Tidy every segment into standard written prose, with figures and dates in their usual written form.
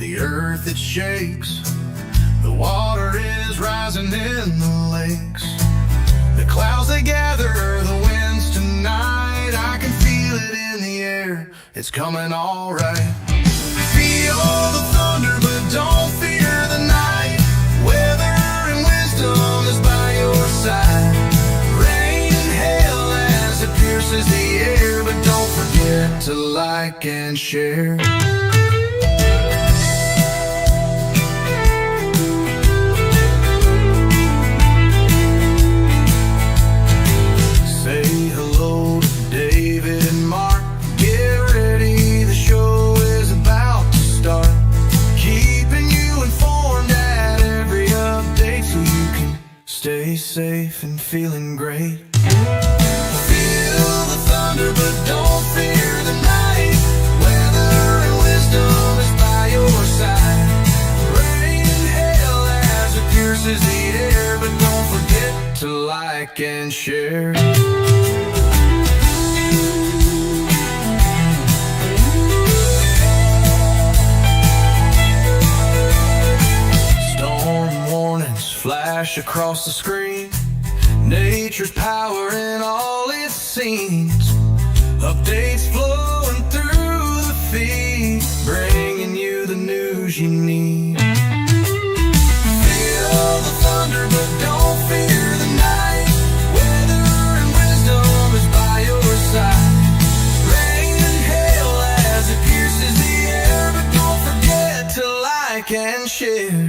The earth it shakes, the water is rising in the lakes. The clouds they gather, the winds tonight. I can feel it in the air, it's coming all right. Feel the thunder, but don't fear the night. Weather and wisdom is by your side. Rain and hail as it pierces the air, but don't forget to like and share. Say hello to David and Mark. Get ready, the show is about to start. Keeping you informed at every update so you can stay safe and feeling great. Feel the thunder, but don't fear the night. Weather and wisdom is by your side. Rain and hail as it pierces the air, but don't forget to like and share. Storm warnings flash across the screen. Nature's power in all its scenes. Updates flowing through the feed, bringing you the news you need. Feel the thunder, but don't fear the night. Weather and wisdom is by your side. Rain and hail as it pierces the air, but don't forget to like and share.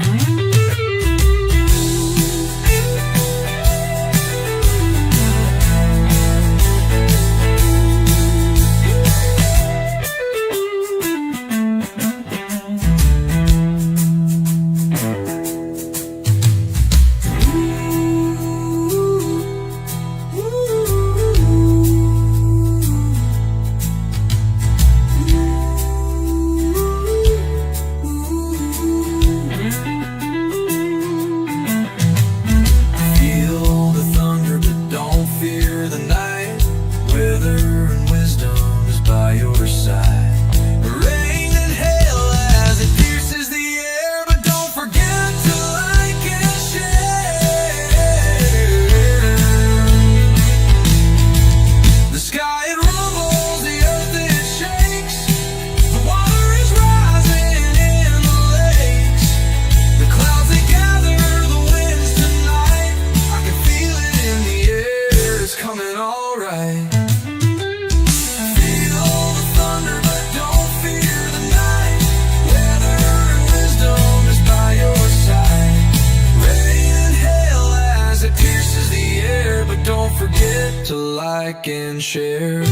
To like and share.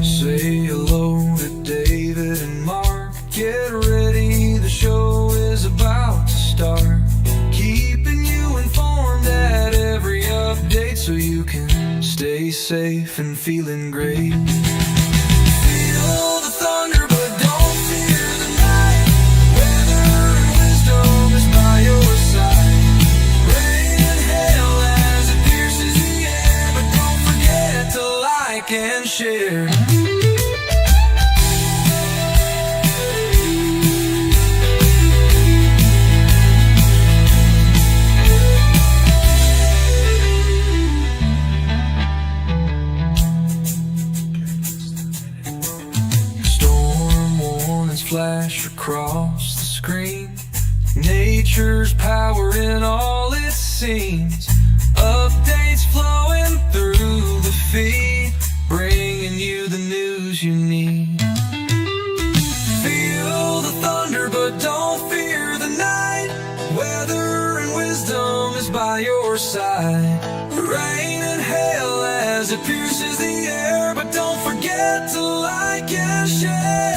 Say hello to David and Mark. Get ready, the show is about to start. Keeping you informed at every update so you can stay safe and feeling great. Feel the thunder, but don't fear the night. Weather and wisdom is by your side. Rain and hail as it pierces the air, but don't forget to like and share. Flash across the screen. Nature's power in all its scenes. Updates flowing through the feed, bringing you the news you need. Feel the thunder, but don't fear the night. Weather and wisdom is by your side. Rain and hail as it pierces the air, but don't forget to like and share.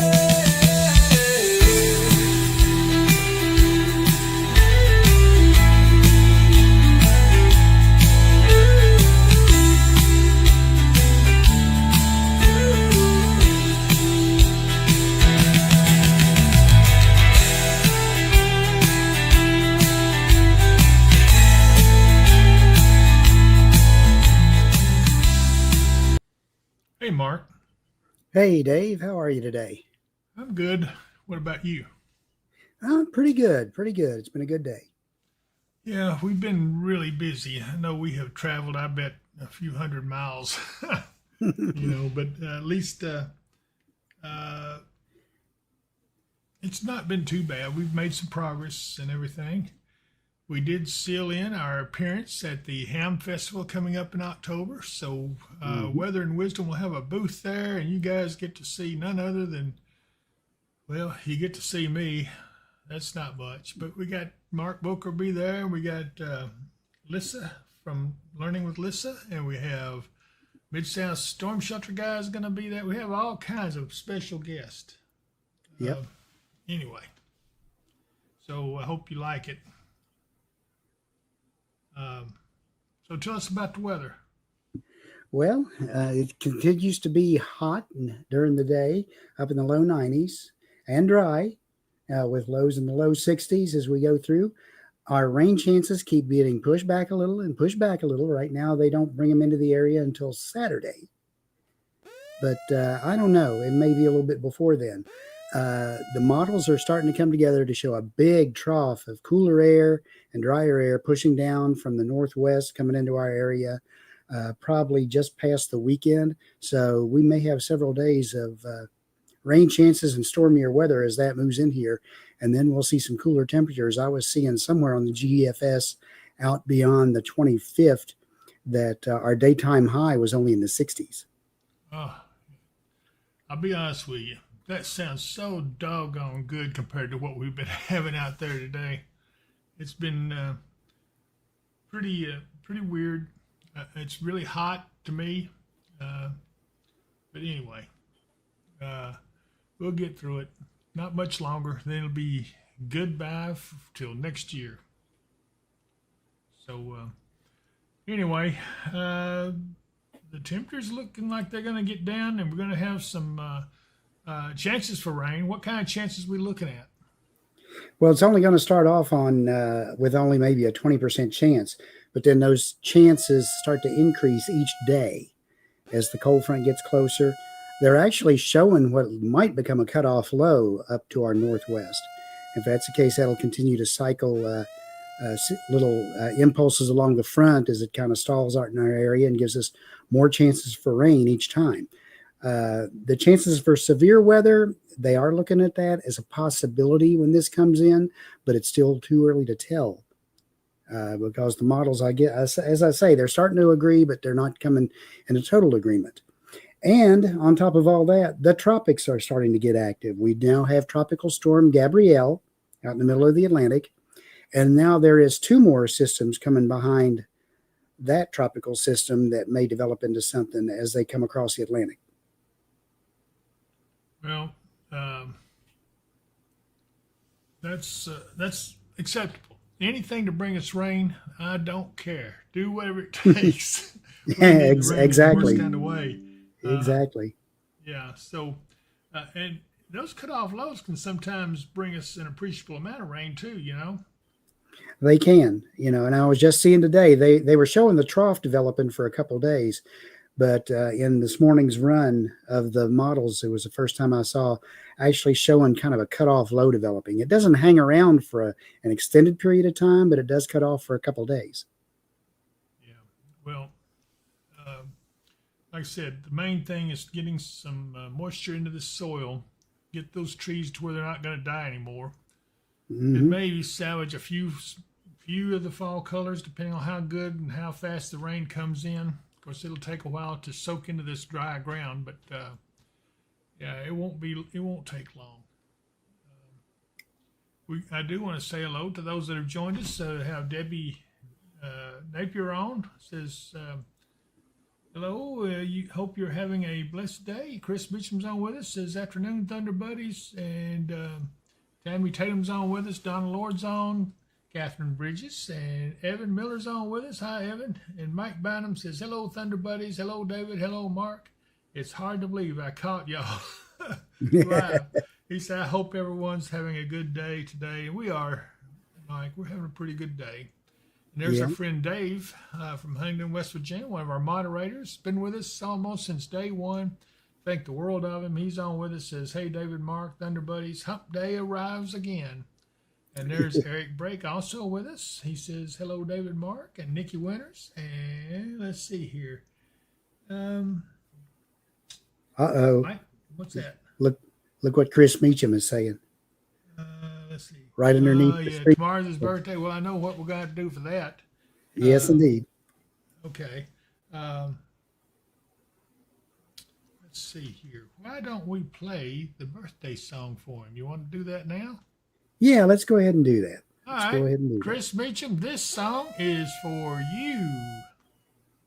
Hey, Mark. Hey, Dave. How are you today? I'm good. What about you? Pretty good, pretty good. It's been a good day. Yeah, we've been really busy. I know we have traveled, I bet, a few hundred miles, but at least uh, it's not been too bad. We've made some progress and everything. We did seal in our appearance at the Ham Festival coming up in October. So, Hmm. Weather and Wisdom will have a booth there, and you guys get to see none other than, well, you get to see me. That's not much, but we got Mark Booker be there. We got Lissa from Learning with Lissa, and we have Mid South Storm Shelter guys going to be there. We have all kinds of special guests. Uh, Yep. anyway, so I hope you like it. Um, so tell us about the weather. Well, it continues to be hot during the day, up in the low 90s, and dry, with lows in the low 60s as we go through. Our rain chances keep getting pushed back a little and pushed back a little. Right now, they don't bring them into the area until Saturday. But I don't know. It may be a little bit before then. The models are starting to come together to show a big trough of cooler air and drier air pushing down from the northwest coming into our area, probably just past the weekend. So we may have several days of rain chances and stormier weather as that moves in here. And then we'll see some cooler temperatures. I was seeing somewhere on the GEFS out beyond the 25th that our daytime high was only in the 60s. Oh, I'll be honest with you. That sounds so doggone good compared to what we've been having out there today. It's been pretty weird. It's really hot to me, uh, but anyway, uh, we'll get through it. Not much longer. Then it'll be goodbye till next year. So anyway, the temperature's looking like they're going to get down, and we're going to have some chances for rain. What kind of chances we looking at? Well, it's only going to start off on with only maybe a 20% chance, but then those chances start to increase each day as the cold front gets closer. They're actually showing what might become a cutoff low up to our northwest. If that's the case, that'll continue to cycle little impulses along the front as it kind of stalls out in our area and gives us more chances for rain each time. The chances for severe weather, they are looking at that as a possibility when this comes in, but it's still too early to tell because the models, I get, as I say, they're starting to agree, but they're not coming in a total agreement. And on top of all that, the tropics are starting to get active. We now have Tropical Storm Gabrielle out in the middle of the Atlantic, and now there is two more systems coming behind that tropical system that may develop into something as they come across the Atlantic. Well, um, that's acceptable. Anything to bring us rain, I don't care. Do whatever it takes. We need the rain in the worst Exactly. kind of way. Uh, Exactly. yeah. So, and those cutoff lows can sometimes bring us an appreciable amount of rain too. They can, and I was just seeing today they were showing the trough developing for a couple of days, but in this morning's run of the models, it was the first time I saw actually showing kind of a cutoff low developing. It doesn't hang around for an extended period of time, but it does cut off for a couple of days. Yeah. Well, um, like I said, the main thing is getting some moisture into the soil, get those trees to where they're not going to die anymore. It Hmm. may salvage a few of the fall colors depending on how good and how fast the rain comes in. Of course, it'll take a while to soak into this dry ground, but yeah, it won't take long. I do want to say hello to those that have joined us. Have Debbie Napier on says. Hello, you hope you're having a blessed day. Chris Beecham's on with us. Says afternoon, Thunder Buddies, and Tammy Tatum's on with us. Donna Lord's on. Catherine Bridges and Evan Miller's on with us. Hi, Evan. And Mike Bynum says hello, Thunder Buddies. Hello, David. Hello, Mark. It's hard to believe I caught y'all live. He said, I hope everyone's having a good day today. And we are, Mike. We're having a pretty good day. And there's our Yeah. friend Dave from Huntington, West Virginia, one of our moderators. Been with us almost since day one. think the world of him. He's on with us. Says, "Hey, David, Mark, Thunder Buddies, Hump Day arrives again." And there's Eric Brake also with us. He says, "Hello, David, Mark, and Nikki Winters." And let's see here. Uh-oh. What's that? Look what Chris Meacham is saying. Let's see. Right underneath the Yeah, street. tomorrow's his birthday. Well, I know what we're going to do for that. Yes, indeed. Okay. Let's see here. Why don't we play the birthday song for him? You want to do that now? Yeah, let's go ahead and do that. All Let's right. go ahead and do Chris Meacham, this song is for you.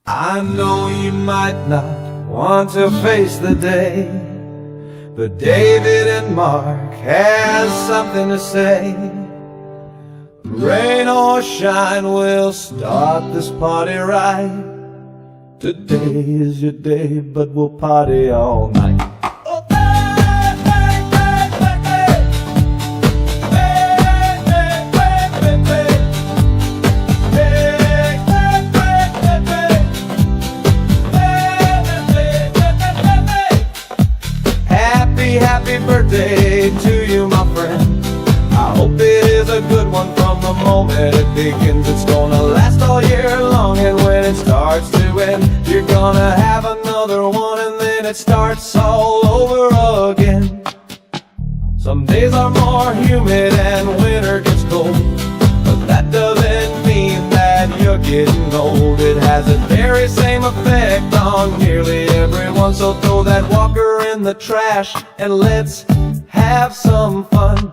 I know you might not want to face the day, but David and Mark has something to say. Rain or shine, we'll start this party right. Today is your day, but we'll party all night. Happy birthday to you, my friend. I hope it is a good one from the moment it begins. It's gonna last all year long, and when it starts to end, you're gonna have another one, and then it starts all over again. Some days are more humid and winter gets cold, but that doesn't mean that you're getting old. It has the very same effect on nearly everyone. So throw that walker in the trash and let's have some fun.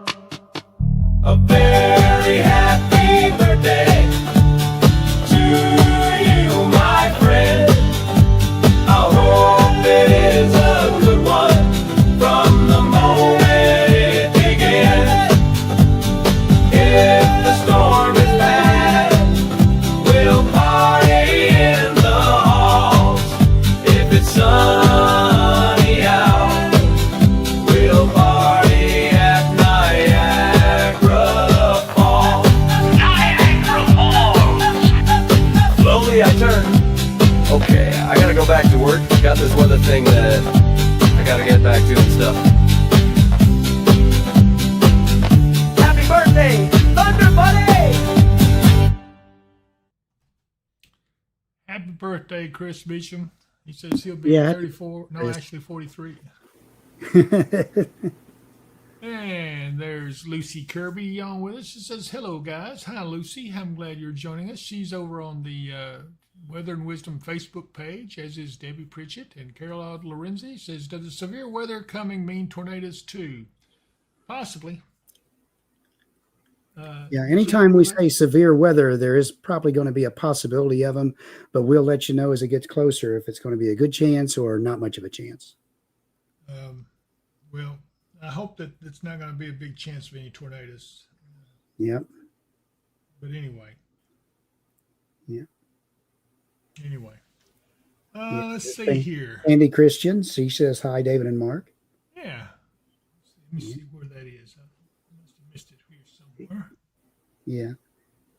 A very happy birthday to you, my friend. I hope it is a good one from the moment it begins. If the storm is bad, we'll party in the halls. If it's sunny out, we'll party at Niagara Falls. Niagara Falls! Slowly I turn. Okay, I gotta go back to work. Got this weather thing that I gotta get back to and stuff. Happy birthday, Thunder Buddy! Happy birthday, Chris Meacham. He says he'll be 34. No, actually 43. And there's Lucy Kirby on with us. She says, "Hello, guys." Hi, Lucy. I'm glad you're joining us. She's over on the Weather and Wisdom Facebook page, as is Debbie Pritchett. And Carol Lorenzi says, "Does the severe weather coming mean tornadoes too?" Possibly. Yeah, anytime we say severe weather, there is probably going to be a possibility of them, but we'll let you know as it gets closer if it's going to be a good chance or not much of a chance. Well, I hope that it's not going to be a big chance of any tornadoes. Yep. But anyway. Yeah. Anyway. Let's see here. Andy Christian, he says, "Hi, David and Mark." Yeah. Let me see where that is. I must have missed it here somewhere. Yeah.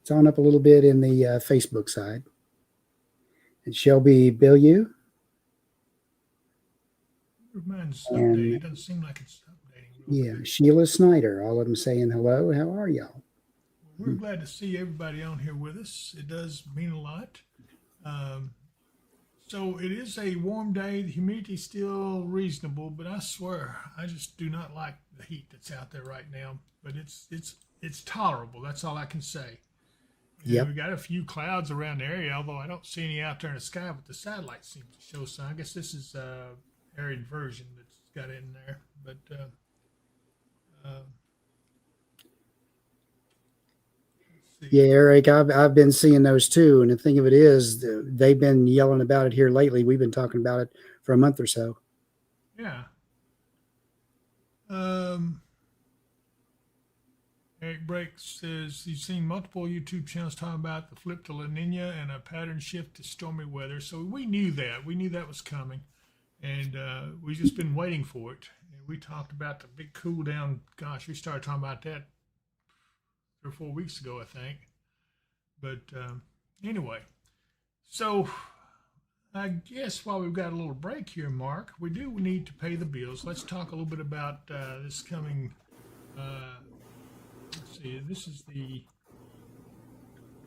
It's on up a little bit in the Facebook side. And Shelby Billieu. Mine's updated. It doesn't seem like it's updating. Yeah, Sheila Snyder. All of them saying hello. How are y'all? We're glad to see everybody on here with us. It does mean a lot. So it is a warm day. The humidity's still reasonable, but I swear I just do not like the heat that's out there right now. But it's tolerable. That's all I can say. Yep. We got a few clouds around the area, although I don't see any out there in the sky. But the satellite seems to show some. I guess this is area inversion that's got in there. But yeah, Eric, I've been seeing those too. And the thing of it is, they've been yelling about it here lately. We've been talking about it for a month or so. Yeah. Eric Brake says he's seen multiple YouTube channels talking about the flip to La Nina and a pattern shift to stormy weather. So we knew that. We knew that was coming. And we've just been waiting for it. And we talked about the big cool down. Gosh, we started talking about that 3 or 4 weeks ago, I think. But anyway, so I guess while we've got a little break here, Mark, we do need to pay the bills. Let's talk a little bit about this coming. Let's see. This is the.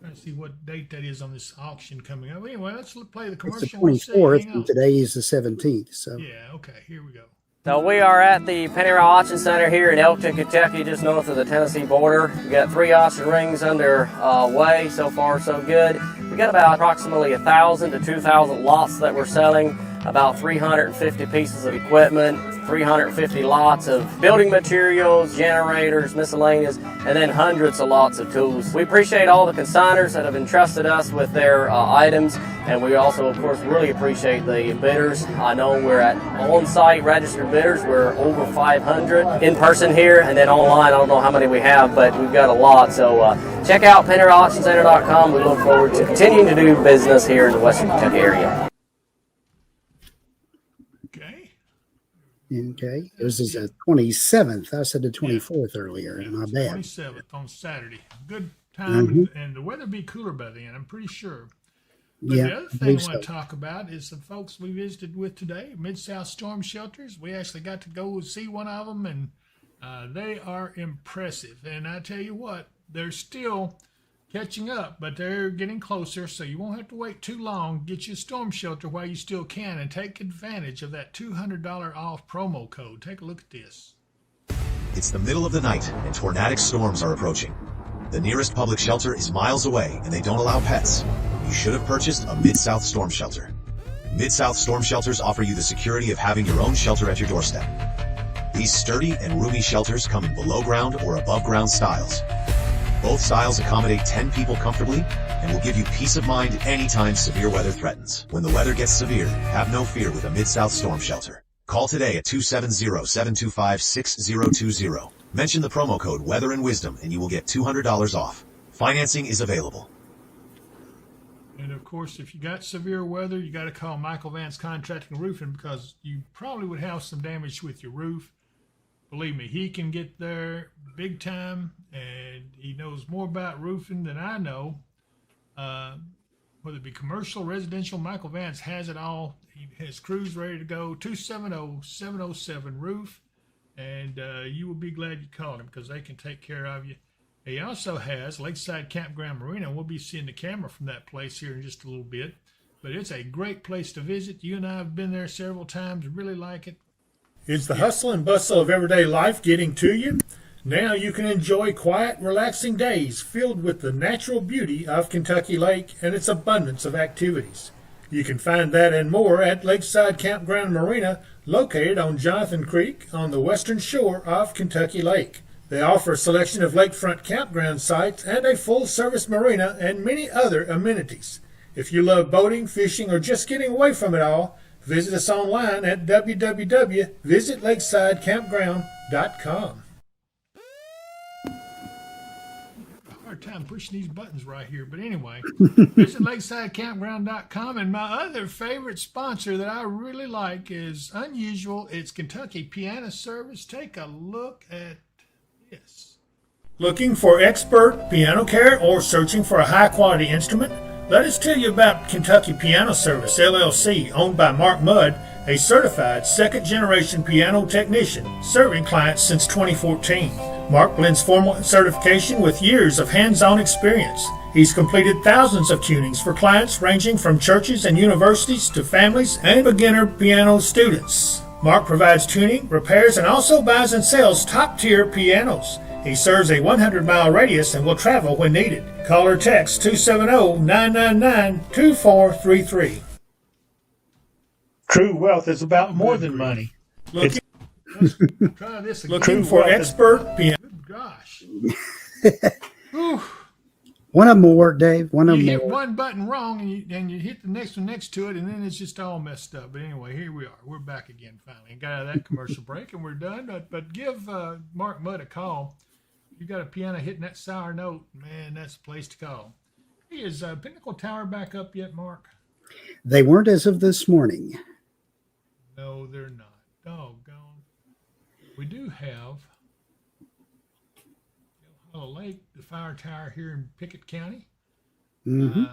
Trying to see what date that is on this auction coming up. Anyway, let's play the It's commercial. the We'll see. 24th, Hang and on. today is the 17th. So Yeah. Okay. Here we go. So we are at the Penny Row Auction Center here in Elkton, Kentucky, just north of the Tennessee border. We got 3 auction rings under way. So far, so good. We got about approximately 1,000 to 2,000 lots that we're selling. About 350 pieces of equipment, 350 lots of building materials, generators, miscellaneous, and then hundreds of lots of tools. We appreciate all the consigners that have entrusted us with their items, and we also, of course, really appreciate the bidders. I know we're at on-site registered bidders. We're over 500 in person here, and then online, I don't know how many we have, but we've got a lot. So check out PennyRowAuctionCenter.com. We look forward to continuing to do business here in the Western Kentucky area. okay, it was the 27th. I said the 24th earlier. Yeah, My it's bad. 27th on Saturday. Good time, and the weather will be cooler by then, I'm pretty sure. But Yeah, the other I thing I believe want to so. talk about is the folks we visited with today, Mid-South Storm Shelters. We actually got to go see one of them, and they are impressive. And I tell you what, they're still catching up, but they're getting closer, so you won't have to wait too long. Get you a storm shelter while you still can, and take advantage of that $200 off promo code. Take a look at this. It's the middle of the night, and tornadic storms are approaching. The nearest public shelter is miles away, and they don't allow pets. You should have purchased a Mid-South Storm Shelter. Mid-South Storm Shelters offer you the security of having your own shelter at your doorstep. These sturdy and roomy shelters come in below-ground or above-ground styles. Both styles accommodate 10 people comfortably and will give you peace of mind anytime severe weather threatens. When the weather gets severe, have no fear with a Mid-South Storm Shelter. Call today at 270-725-6020. Mention the promo code Weather and Wisdom and you will get $200 off. Financing is available. And of course, if you got severe weather, you got to call Michael Vance Contracting and Roofing, because you probably would have some damage with your roof. Believe me, he can get there big time, and he knows more about roofing than I know. Whether it be commercial, residential, Michael Vance has it all. He has crews ready to go. 270-707-ROOF, and you will be glad you called him, because they can take care of you. He also has Lakeside Campground Marina, and we'll be seeing the camera from that place here in just a little bit. But it's a great place to visit. You and I have been there several times, really like it. Is the hustle and bustle of everyday life getting to you? Now you can enjoy quiet, relaxing days filled with the natural beauty of Kentucky Lake and its abundance of activities. You can find that and more at Lakeside Campground Marina, located on Jonathan Creek on the western shore of Kentucky Lake. They offer a selection of lakefront campground sites and a full-service marina and many other amenities. If you love boating, fishing, or just getting away from it all, visit us online at www.visitlakesidecampground.com. Hard time pushing these buttons right here, but anyway, visit lakesidecampground.com. And my other favorite sponsor that I really like is unusual. It's Kentucky Piano Service. Take a look at this. Looking for expert piano care or searching for a high-quality instrument? Let us tell you about Kentucky Piano Service, LLC, owned by Mark Mudd, a certified second-generation piano technician, serving clients since 2014. Mark blends formal certification with years of hands-on experience. He's completed thousands of tunings for clients ranging from churches and universities to families and beginner piano students. Mark provides tuning, repairs, and also buys and sells top-tier pianos. He serves a 100-mile radius and will travel when needed. Call or text 270-999-2433. True wealth is about more than money. Try this again. Looking for expert piano. Gosh. Whew. One of more, Dave. One of You hit more. one button wrong, and you hit the next one next to it, and then it's just all messed up. But anyway, here we are. We're back again finally. And got out of that commercial break, and we're done. But give Mark Mudd a call. If you got a piano hitting that sour note, man, that's the place to call. Hey, is Pinnacle Tower back up yet, Mark? They weren't as of this morning. No, they're not. Doggone. We do have Hollow Lake, the fire tower here in Pickett County. Mm-hmm.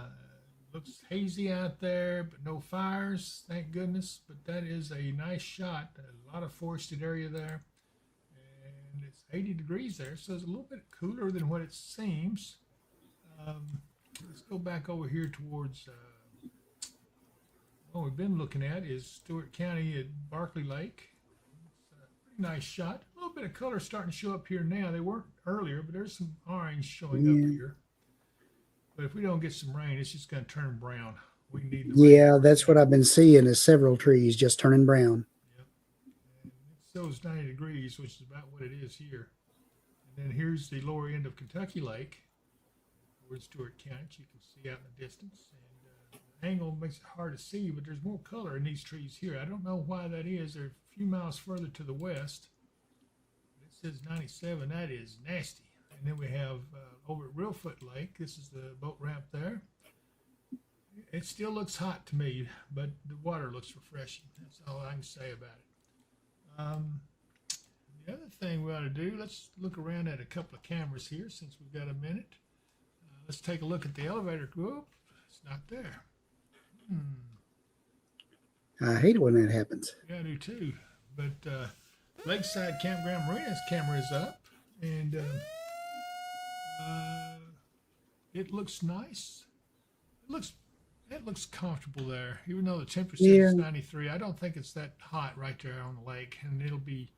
Looks hazy out there, but no fires, thank goodness. But that is a nice shot. A lot of forested area there. And it's 80 degrees there, so it's a little bit cooler than what it seems. Let's go back over here towards what we've been looking at is Stewart County at Barkley Lake. It's a pretty nice shot. A little bit of color starting to show up here now. They weren't earlier, but there's some orange showing up here. But if we don't get some rain, it's just going to turn brown. We need the Yeah, rain. that's what I've been seeing is several trees just turning brown. Yep. And it shows 90 degrees, which is about what it is here. And then here's the lower end of Kentucky Lake, towards Stewart County, you can see out in the distance. And the angle makes it hard to see, but there's more color in these trees here. I don't know why that is. They're a few miles further to the west. It says 97. That is nasty. And then we have over at Reelfoot Lake, this is the boat ramp there. It still looks hot to me, but the water looks refreshing. That's all I can say about it. The other thing we ought to do, let's look around at a couple of cameras here since we've got a minute. Let's take a look at the elevator group. It's not there. I hate it when that happens. Yeah, I do too. But Lakeside Campground Marina's camera is up, and it looks nice. It looks comfortable there, even though the temperature is 93. I don't think it's that hot right there on the lake, and it'll be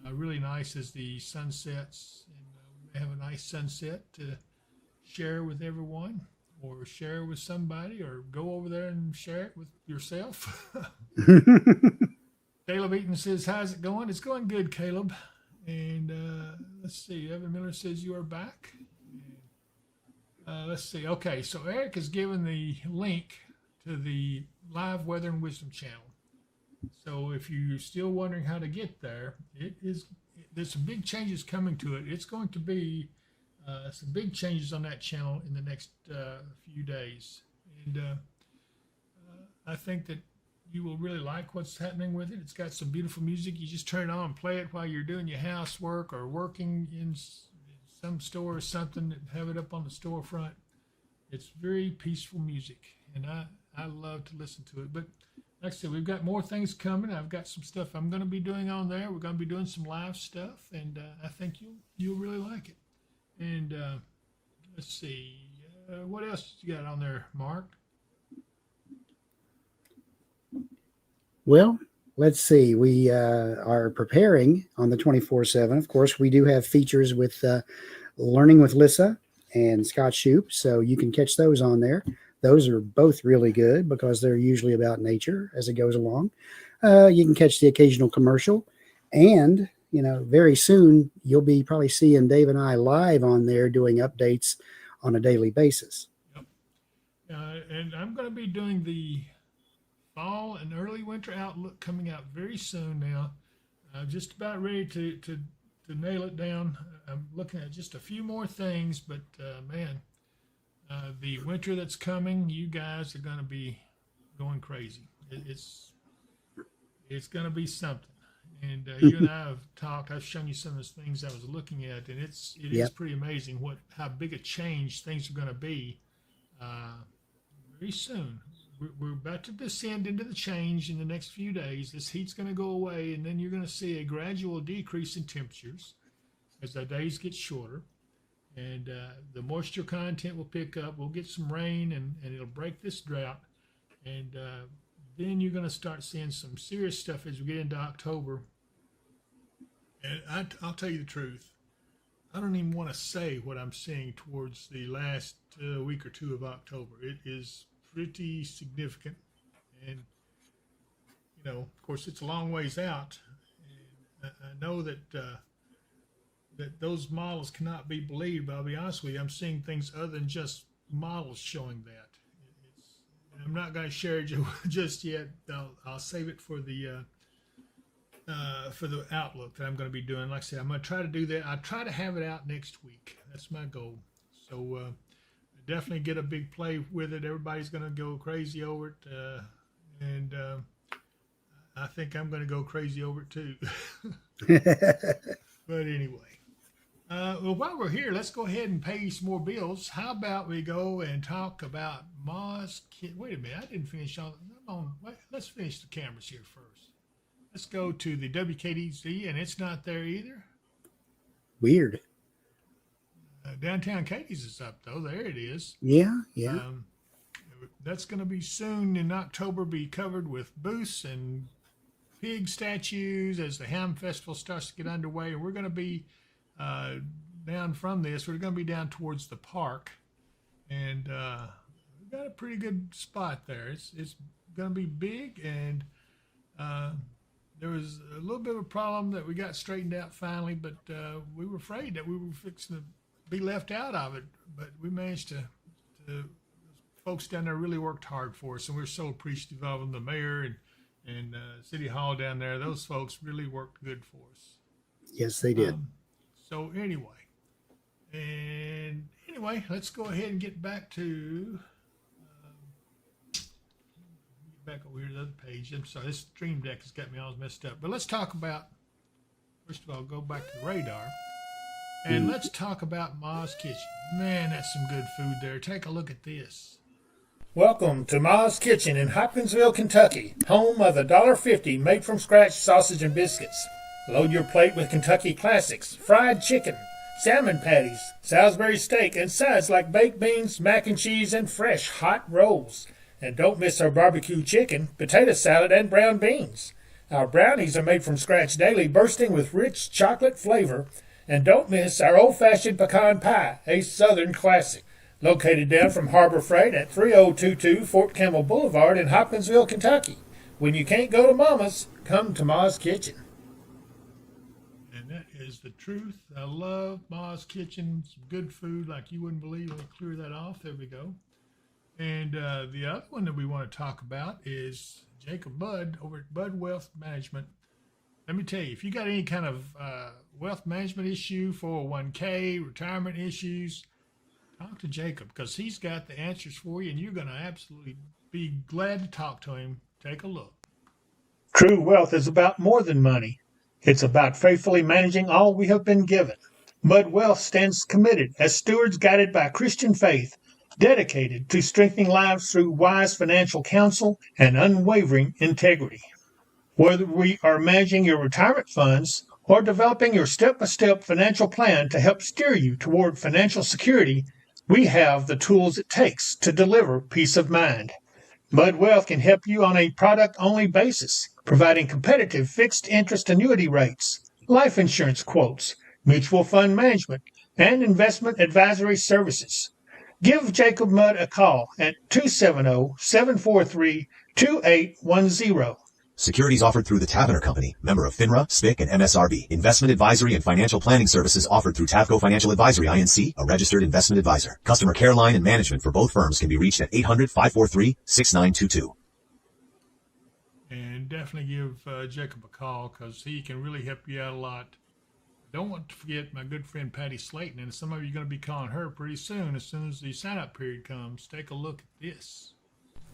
really nice as the sun sets, and we have a nice sunset to share with everyone, or share with somebody, or go over there and share it with yourself. Caleb Eaton says, how's it going? It's going good, Caleb. And let's see, Evan Miller says you are back. Let's see. Okay, so Eric has given the link to the live Weather and Wisdom channel. So if you're still wondering how to get there, there's some big changes coming to it. It's going to be some big changes on that channel in the next few days. And I think that you will really like what's happening with it. It's got some beautiful music. You just turn it on and play it while you're doing your housework or working in some store or something, and have it up on the storefront. It's very peaceful music, and I love to listen to it. But like I said, we've got more things coming. I've got some stuff I'm going to be doing on there. We're going to be doing some live stuff, and I think you'll really like it. And let's see, what else you got on there, Mark? Well, let's see. We are preparing on the 24/7. Of course, we do have features with Learning with Lissa and Scott Shoup, so you can catch those on there. Those are both really good because they're usually about nature as it goes along. You can catch the occasional commercial, and very soon you'll be probably seeing Dave and I live on there doing updates on a daily basis. Yep. And I'm going to be doing the fall and early winter outlook coming out very soon now. I'm just about ready to nail it down. I'm looking at just a few more things, but man, the winter that's coming, you guys are going to be going crazy. It's going to be something. And you and I have talked. I've shown you some of those things I was looking at, and it is pretty amazing how big a change things are going to be very soon. We're about to descend into the change in the next few days. This heat's going to go away, and then you're going to see a gradual decrease in temperatures as the days get shorter, and the moisture content will pick up. We'll get some rain, and it'll break this drought, and then you're going to start seeing some serious stuff as we get into October. And I'll tell you the truth, I don't even want to say what I'm seeing towards the last week or two of October. It is pretty significant, and of course it's a long ways out, and I know that that those models cannot be believed, but I'll be honest with you, I'm seeing things other than just models showing that. I'm not going to share it just yet. I'll save it for the outlook that I'm going to be doing. Like I said, I'm going to try to do that. I'll try to have it out next week. That's my goal. So definitely get a big play with it. Everybody's going to go crazy over it, and I think I'm going to go crazy over it too. But anyway, Well, while we're here, let's go ahead and pay some more bills. How about we go and talk about Moz Kit? Wait a minute, I didn't finish wait, let's finish the cameras here first. Let's go to the WKDZ, and it's not there either. Weird. Downtown Katie's is up, though. There it is. Yeah. That's going to be soon in October, be covered with booths and pig statues as the Ham Festival starts to get underway. And we're going to be down from this. We're going to be down towards the park. And we've got a pretty good spot there. It's going to be big. And there was a little bit of a problem that we got straightened out finally, but we were afraid that we were fixing to be left out of it. But we managed to folks down there really worked hard for us, and we're so appreciative of them. The mayor and City Hall down there, those folks really worked good for us. Yes, they did. So anyway, let's go ahead and get back to back over here to the other page. I'm sorry, this stream deck has got me all messed up. But let's talk about, first of all, go back to the radar. And let's talk about Ma's Kitchen. Man, that's some good food there. Take a look at this. Welcome to Ma's Kitchen in Hopkinsville, Kentucky, home of the $1.50 made-from-scratch sausage and biscuits. Load your plate with Kentucky classics, fried chicken, salmon patties, Salisbury steak, and sides like baked beans, mac and cheese, and fresh hot rolls. And don't miss our barbecue chicken, potato salad, and brown beans. Our brownies are made from scratch daily, bursting with rich chocolate flavor. And don't miss our old-fashioned pecan pie, a Southern classic. Located down from Harbor Freight at 3022 Fort Campbell Boulevard in Hopkinsville, Kentucky. When you can't go to Mama's, come to Ma's Kitchen. And that is the truth. I love Ma's Kitchen. Some good food like you wouldn't believe. Let me clear that off. There we go. And the other one that we want to talk about is Jacob Budd over at Budd Wealth Management. Let me tell you, if you got any kind of wealth management issue, 401k, retirement issues, talk to Jacob, because he's got the answers for you, and you're going to absolutely be glad to talk to him. Take a look. True wealth is about more than money. It's about faithfully managing all we have been given. Budd Wealth stands committed as stewards guided by Christian faith, dedicated to strengthening lives through wise financial counsel and unwavering integrity. Whether we are managing your retirement funds or developing your step-by-step financial plan to help steer you toward financial security, we have the tools it takes to deliver peace of mind. Budd Wealth can help you on a product-only basis, providing competitive fixed interest annuity rates, life insurance quotes, mutual fund management, and investment advisory services. Give Jacob Mudd a call at 270-743-2810. Securities offered through the Tavener Company, member of FINRA, SPIC, and MSRB. Investment advisory and financial planning services offered through Tavco Financial Advisory, Inc., a registered investment advisor. Customer care line and management for both firms can be reached at 800-543-6922. And definitely give Jacob a call, because he can really help you out a lot. Don't want to forget my good friend Patty Slayton, and some of you are going to be calling her pretty soon as the sign-up period comes. Take a look at this.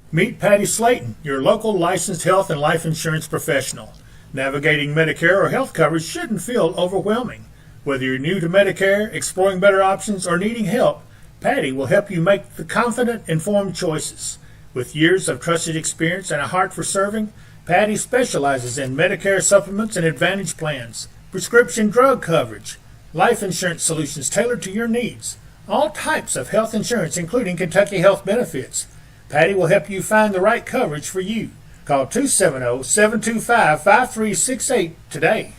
Meet Patty Slayton, your local licensed health and life insurance professional. Navigating Medicare or health coverage shouldn't feel overwhelming. Whether you're new to Medicare, exploring better options, or needing help, Patty will help you make the confident, informed choices. With years of trusted experience and a heart for serving, Patty specializes in Medicare supplements and Advantage plans, prescription drug coverage, life insurance solutions tailored to your needs, all types of health insurance, including Kentucky Health Benefits. Patty will help you find the right coverage for you. Call 270-725-5368 today.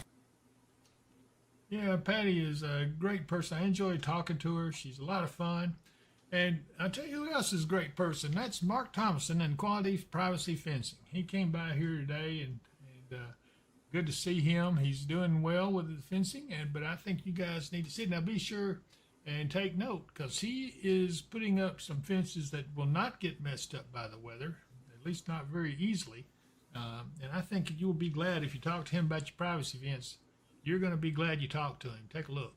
Yeah, Patty is a great person. I enjoy talking to her. She's a lot of fun. And I'll tell you who else is a great person. That's Mark Thomason and Quality Privacy Fencing. He came by here today, and good to see him. He's doing well with the fencing, but I think you guys need to see it. Now be sure and take note, because he is putting up some fences that will not get messed up by the weather, at least not very easily. And I think you will be glad if you talk to him about your privacy fence. You're going to be glad you talked to him. Take a look.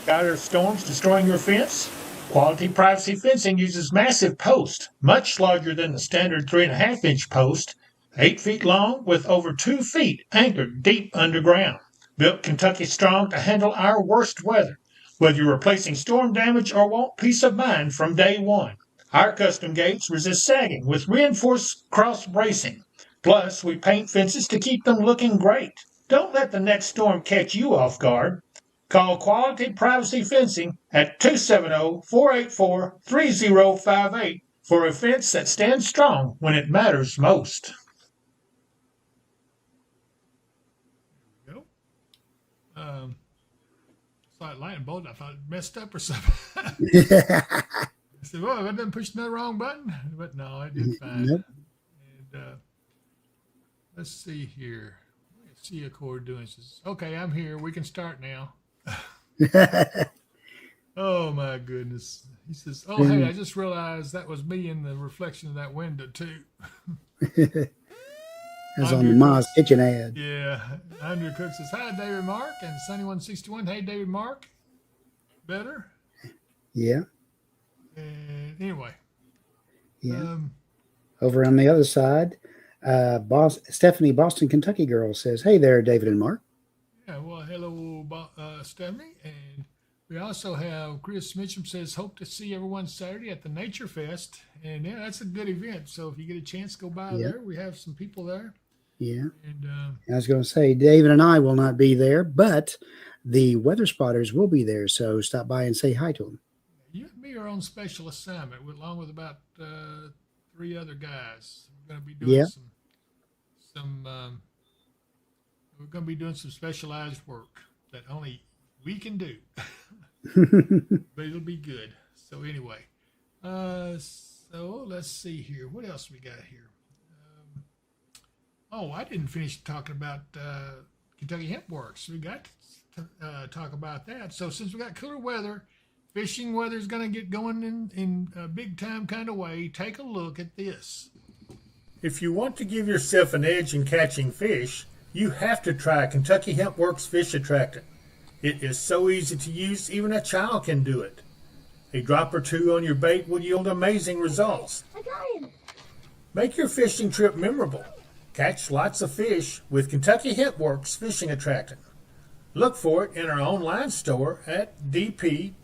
Tired of storms destroying your fence? Quality Privacy Fencing uses massive posts, much larger than the standard 3.5-inch post, 8 feet long with over 2 feet anchored deep underground. Built Kentucky strong to handle our worst weather. Whether you're replacing storm damage or want peace of mind from day one, our custom gates resist sagging with reinforced cross bracing. Plus, we paint fences to keep them looking great. Don't let the next storm catch you off guard. Call Quality Privacy Fencing at 270-484-3058 for a fence that stands strong when it matters most. There we go. It's like lightning bolt. I thought it messed up or something. I said, well, I didn't push the wrong button. But no, I did fine. Nope. And let's see here. See a chord doing this. Okay, I'm here. We can start now. Oh my goodness. He says, oh hey, I just realized that was me in the reflection of that window too. As on the Ma's Kitchen ad. Yeah. Andrew Cook says, hi David Mark, and Sunny161. Hey David Mark. Better? Yeah. And anyway. Yeah. Over on the other side, Stephanie, Boston, Kentucky girl says, hey there, David and Mark. Yeah, well, hello, Stephanie. And we also have Chris Mitchum says, hope to see everyone Saturday at the Nature Fest. And yeah, that's a good event. So if you get a chance, go by there. We have some people there. Yeah. And I was going to say, David and I will not be there, but the weather spotters will be there. So stop by and say hi to them. You and me are on special assignment along with about 3 other guys. We're going to be doing we're going to be doing some specialized work that only we can do, but it'll be good. So anyway, so let's see here. What else we got here? I didn't finish talking about Kentucky Hemp Works. We got to talk about that. So since we got cooler weather, fishing weather is going to get going in a big time kind of way. Take a look at this. If you want to give yourself an edge in catching fish, you have to try Kentucky Hemp Works Fish Attractant. It is so easy to use, even a child can do it. A drop or two on your bait will yield amazing results. I got him. Make your fishing trip memorable. Catch lots of fish with Kentucky Hemp Works Fishing Attractant. Look for it in our online store at dpww.shop.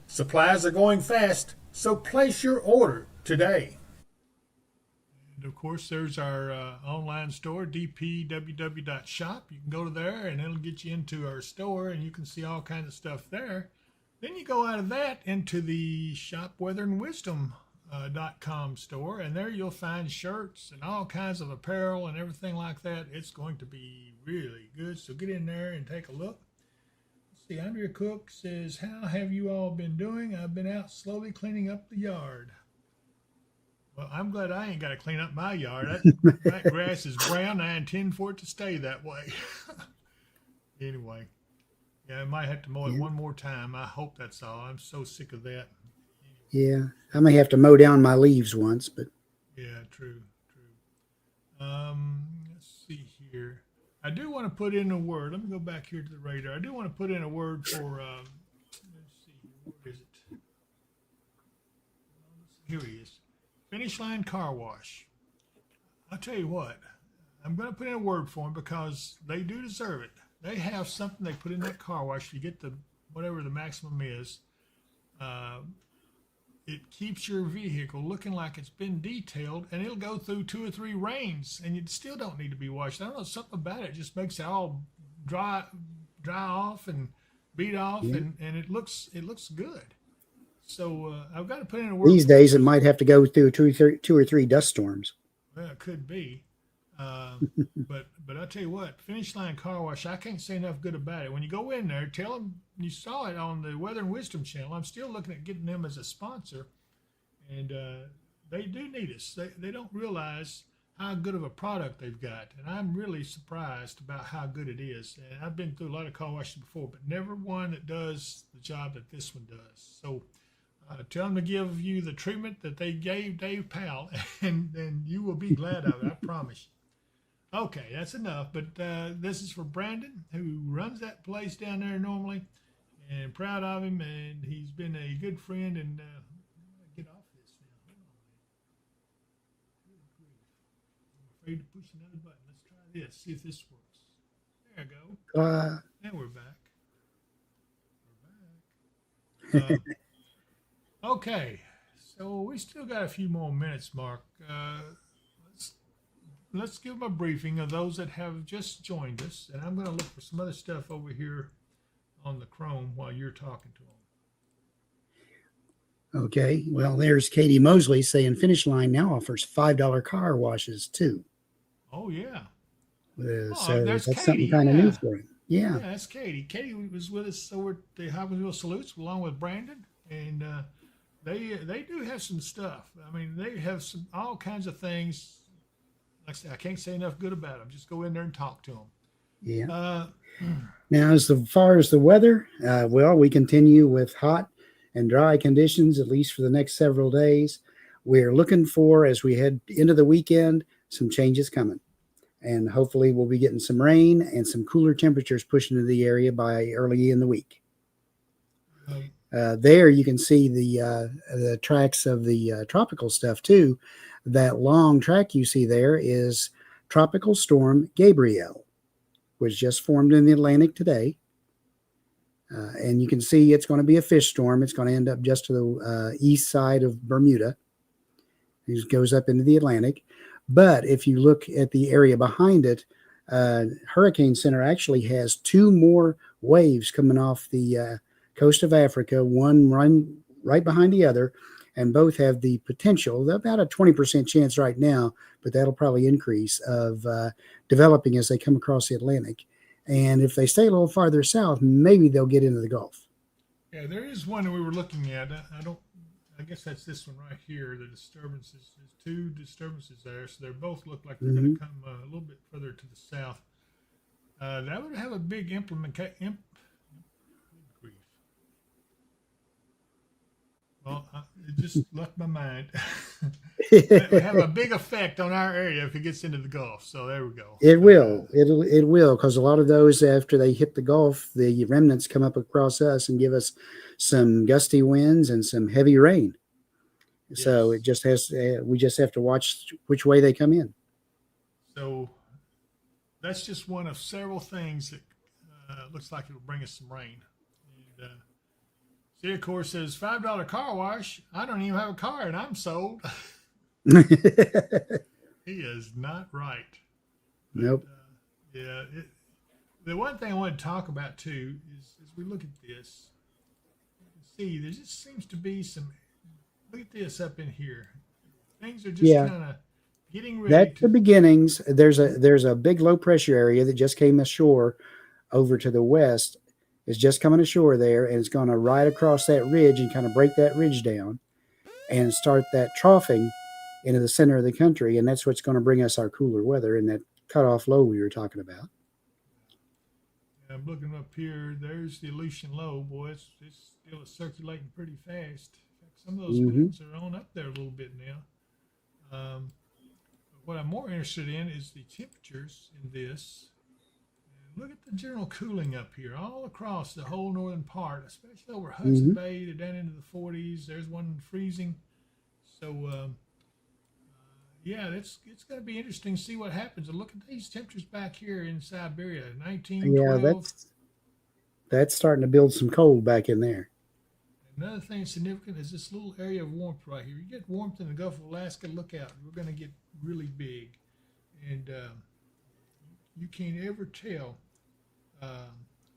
Supplies are going fast, so place your order today. And of course, there's our online store, dpww.shop. You can go to there and it'll get you into our store and you can see all kinds of stuff there. Then you go out of that into the shopweatherandwisdom.com store, and there you'll find shirts and all kinds of apparel and everything like that. It's going to be really good. So get in there and take a look. Let's see, Andrea Cook says, how have you all been doing? I've been out slowly cleaning up the yard. Well, I'm glad I ain't got to clean up my yard. That grass is brown. I intend for it to stay that way. Anyway, yeah, I might have to mow it one more time. I hope that's all. I'm so sick of that. Yeah, I may have to mow down my leaves once, but yeah, true. Let's see here. I do want to put in a word. Let me go back here to the radar. I do want to put in a word for. Let's see, where is it? Here he is. Finish Line Car Wash. I'll tell you what. I'm going to put in a word for them because they do deserve it. They have something they put in that car wash. You get the whatever the maximum is. It keeps your vehicle looking like it's been detailed, and it'll go through 2 or 3 rains, and you still don't need to be washed. I don't know, something about it just makes it all dry off and beat off, and it looks good. So I've got to put in a word. These days it might have to go through 2 or 3 dust storms. Well, it could be. But I'll tell you what, Finish Line Car Wash, I can't say enough good about it. When you go in there, tell them you saw it on the Weather and Wisdom channel. I'm still looking at getting them as a sponsor, and they do need us. They don't realize how good of a product they've got, and I'm really surprised about how good it is. And I've been through a lot of car washes before, but never one that does the job that this one does. So tell them to give you the treatment that they gave Dave Powell, and you will be glad of it, I promise you. Okay, that's enough, but this is for Brandon, who runs that place down there normally, and proud of him, and he's been a good friend, and get off this now. Hold on. I'm afraid to push another button. Let's try this, see if this works. There I go. And we're back. Okay, so we still got a few more minutes, Mark. Let's let's give them a briefing of those that have just joined us, and I'm going to look for some other stuff over here on the Chrome while you're talking to them. Okay, well, there's Katie Mosley saying Finish Line now offers $5 car washes too. Oh yeah. So There's that's Katie. something kind of new Yeah. for him. Yeah. Yeah, that's Katie. Katie was with us over at the Hopkinsville Salutes along with Brandon, and they do have some stuff. I mean, they have some all kinds of things. Like I said, I can't say enough good about them. Just go in there and talk to them. Yeah. Now, as far as the weather, well, we continue with hot and dry conditions, at least for the next several days. We're looking for, as we head into the weekend, some changes coming. And hopefully we'll be getting some rain and some cooler temperatures pushing into the area by early in the week. There you can see the tracks of the tropical stuff too. That long track you see there is Tropical Storm Gabrielle, which just formed in the Atlantic today. And you can see it's going to be a fish storm. It's going to end up just to the east side of Bermuda. It goes up into the Atlantic. But if you look at the area behind it, Hurricane Center actually has two more waves coming off the coast of Africa, one right behind the other, and both have the potential, about a 20% chance right now, but that'll probably increase, of developing as they come across the Atlantic. And if they stay a little farther south, maybe they'll get into the Gulf. Yeah, there is one that we were looking at. I guess that's this one right here. The disturbances. There's two disturbances there, so they both look like they're going to come a little bit further to the south. That would have a big implementation. Well, it just left my mind. It would have a big effect on our area if it gets into the Gulf. So there we go. It will. It will, because a lot of those, after they hit the Gulf, the remnants come up across us and give us some gusty winds and some heavy rain. Yes. So it just has. We just have to watch which way they come in. So that's just one of several things that looks like it'll bring us some rain. And, see, of course, says $5 car wash. I don't even have a car, and I'm sold. He is not right. But, nope. The one thing I want to talk about too is as we look at this, you can see there just seems to be some. Look at this up in here. Things are just kind of getting ready. That's the beginnings. There's a big low pressure area that just came ashore over to the west. It's just coming ashore there, and it's going to ride across that ridge and kind of break that ridge down and start that troughing into the center of the country. And that's what's going to bring us our cooler weather and that cutoff low we were talking about. I'm looking up here. There's the Aleutian low. Boy, it's still circulating pretty fast. In fact, some of those winds are on up there a little bit now. But what I'm more interested in is the temperatures in this. Look at the general cooling up here, all across the whole northern part, especially over Hudson Bay. They're down into the 40s. There's one freezing. So, it's going to be interesting to see what happens. And look at these temperatures back here in Siberia, 19, yeah, 12. That's starting to build some cold back in there. Another thing significant is this little area of warmth right here. You get warmth in the Gulf of Alaska, look out. We're going to get really big. And you can't ever tell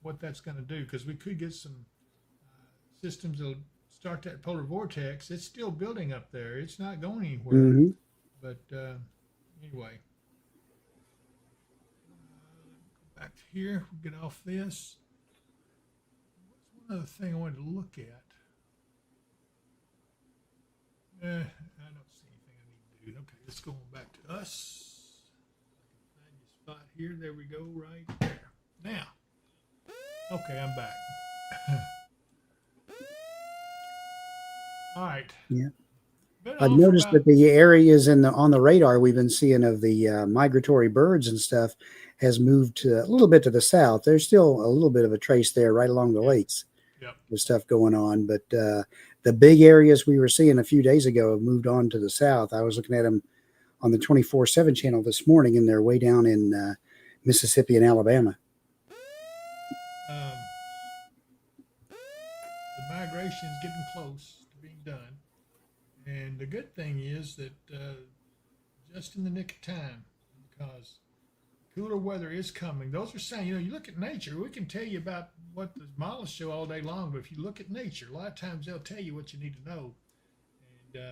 what that's going to do, because we could get some systems that'll start that polar vortex. It's still building up there. It's not going anywhere. But anyway, go back to here. We'll get off this. What's one other thing I wanted to look at? I don't see anything I need to do. Okay, let's go on back to us. Find your spot here. There we go, right there. Now, okay, I'm back. All right. Yeah. I've noticed that the areas on the radar we've been seeing of the migratory birds and stuff has moved a little bit to the south. There's still a little bit of a trace there right along the lakes with stuff going on. But the big areas we were seeing a few days ago have moved on to the south. I was looking at them on the 24/7 channel this morning, and they're way down in Mississippi and Alabama. The generation is getting close to being done. And the good thing is that just in the nick of time, because cooler weather is coming. Those are saying, you look at nature, we can tell you about what the models show all day long, but if you look at nature, a lot of times they'll tell you what you need to know. And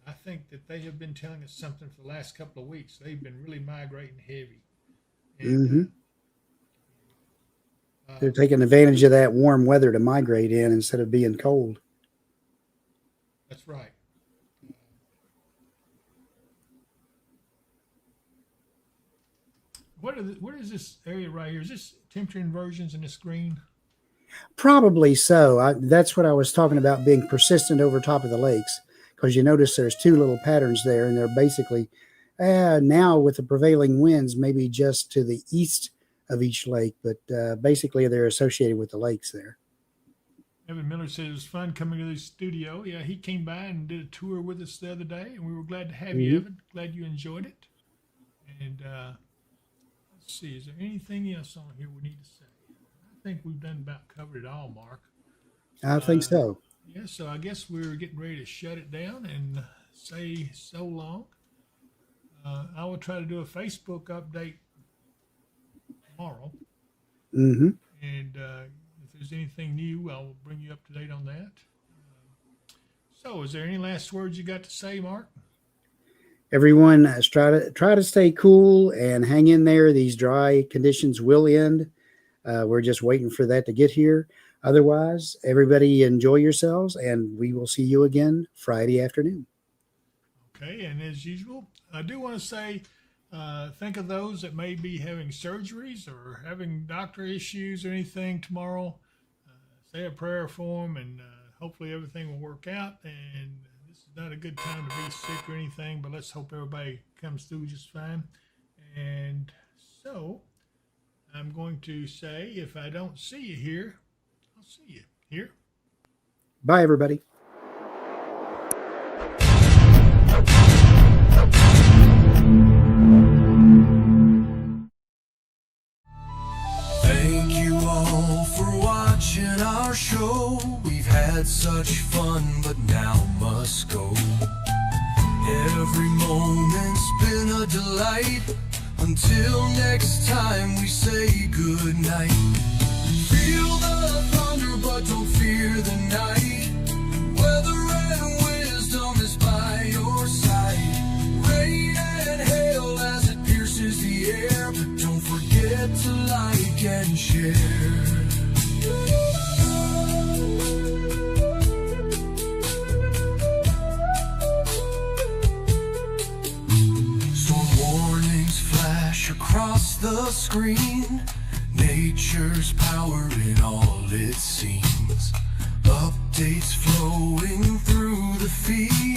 I think that they have been telling us something for the last couple of weeks. They've been really migrating heavy. And, They're taking advantage of that warm weather to migrate in instead of being cold. That's right. What is this area right here? Is this temperature inversions in the screen? Probably so. That's what I was talking about, being persistent over top of the lakes, because you notice there's two little patterns there, and they're basically now with the prevailing winds maybe just to the east of each lake, but basically they're associated with the lakes there. Evan Miller says it was fun coming to the studio. Yeah, he came by and did a tour with us the other day, and we were glad to have you, Evan. Glad you enjoyed it. And let's see, is there anything else on here we need to say? I think we've done about covered it all, Mark. I think so. Yeah, so I guess we're getting ready to shut it down and say so long. I will try to do a Facebook update tomorrow. And if there's anything new, I'll bring you up to date on that. So is there any last words you got to say, Mark? Everyone, try to stay cool and hang in there. These dry conditions will end. We're just waiting for that to get here. Otherwise, everybody enjoy yourselves, and we will see you again Friday afternoon. Okay, and as usual, I do want to say, think of those that may be having surgeries or having doctor issues or anything tomorrow. Say a prayer for them, and hopefully everything will work out. And this is not a good time to be sick or anything, but let's hope everybody comes through just fine. And so I'm going to say, if I don't see you here, I'll see you here. Bye, everybody. Thank you all for watching our show. We've had such fun, but now must go. Every moment's been a delight. Until next time, we say good night. Feel the thunder, but don't fear the night. Weather and wisdom is by your side. Rain and hail as it pierces the air, but don't forget to like and share. Storm warnings flash across the screen. Nature's power in all it seems. Updates flowing through the feed.